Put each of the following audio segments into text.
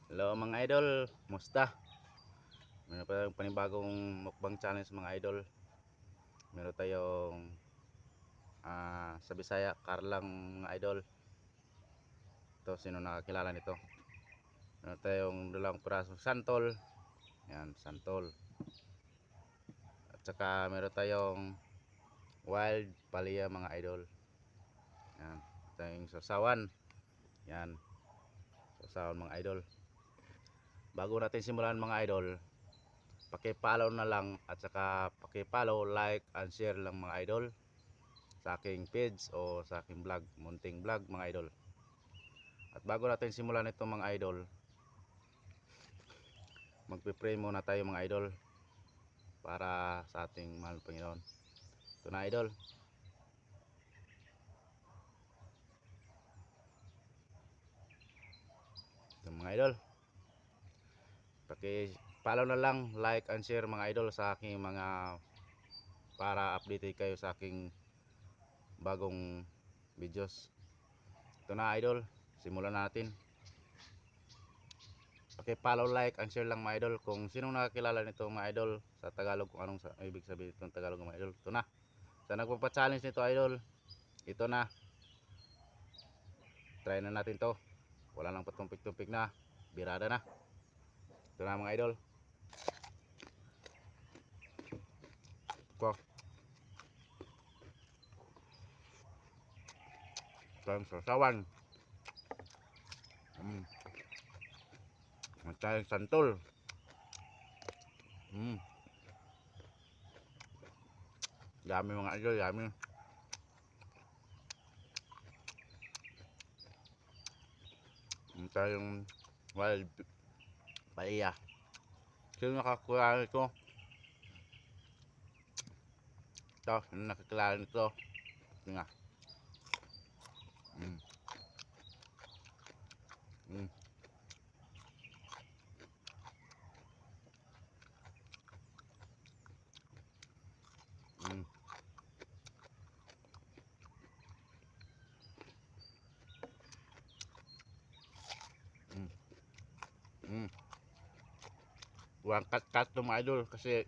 Hello mga idol, musta? Meron pa tayong panibagong mukbang challenge mga idol. Meron tayong sa Bisaya, Karlang mga idol. Ito, sino nakakilala nito? Meron tayong dalawang pirasong santol. Yan, santol. At saka meron tayong wild palaya mga idol. Yan, tayong sasawan. Yan, sasawan mga idol. Bago natin simulan mga idol, paki-follow na lang at saka paki-follow, like and share lang mga idol sa aking page o sa aking vlog, munting vlog mga idol. At bago natin simulan ito mga idol, magpe-pray muna tayo mga idol para sa ating mahal Panginoon. Ito na idol. Ito mga idol. Paki-follow na lang, like and share mga idol sa aking mga, para update kayo sa aking bagong videos. Ito na idol, simulan natin. Paki-follow, like and share lang mga idol kung sinong nakakilala nito mga idol sa Tagalog, kung anong ibig sabihin itong Tagalog mga idol. Ito na. Sa nagpapa-challenge nito idol, ito na. Try na natin to. Wala lang patumpik-tumpik na. Birada na. Ito na mga idol. Ito. Ito ang sasawan. Ito yung santol. Dami mga idol, dami. Ito yung wild palaya. Sino nakakilala nito? Ito, sino nakakilala nito? Ito nga. Mm. Mm. Mm. Mm. Mm. Walang cut-cut to mga idol kasi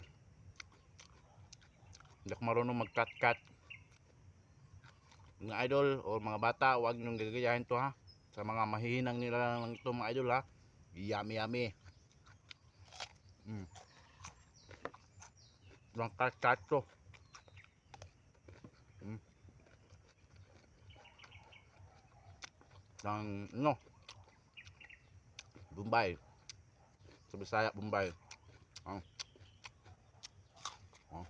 hindi ako marunong mag-cut-cut. Mga idol o mga bata, huwag niyong gagayahin to ha. Sa mga mahihinang nila lang ito mga idol ha. Yummy yummy. Walang cut-cut to. Ng ano, Bombay. Sa Bisaya, Bombay. Oh. Oh.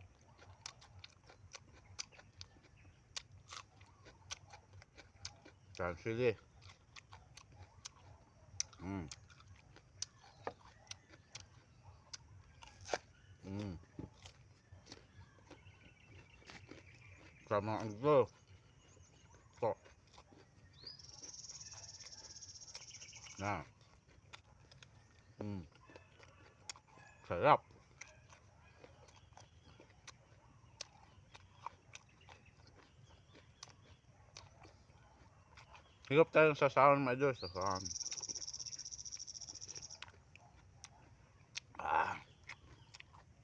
Sige. Mm. Mm. Sama ang ito. Ito. Na. Mm. Sarap. Higop tayo sa sasawan mga idol. Sasawan.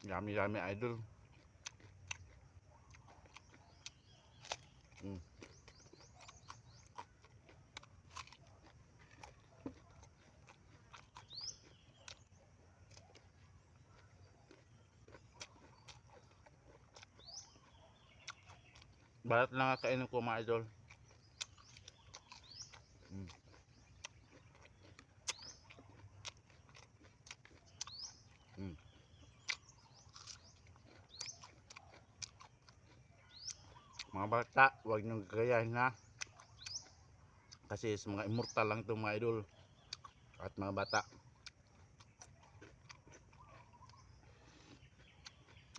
Yummy yummy idol. Mm. Balat lang ang kainin ko mga idol. Mm. Mm. Mga bata, huwag niyong gagayahin ha. Kasi sa mga immortal lang itong mga idol. At mga bata.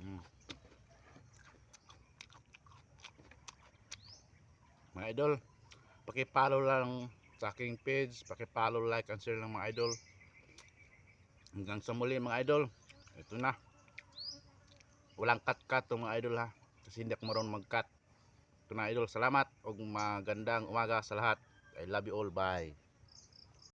Mm. Mga idol, paki-follow lang sa aking page, paki-follow, like and share lang mga idol. Hanggang sa muli mga idol. Ito na. Walang cut-cut itong mga idol ha. Kasi hindi ako marunong mag-cut. Ito na idol, salamat. Og magandang umaga sa lahat. I love you all, bye.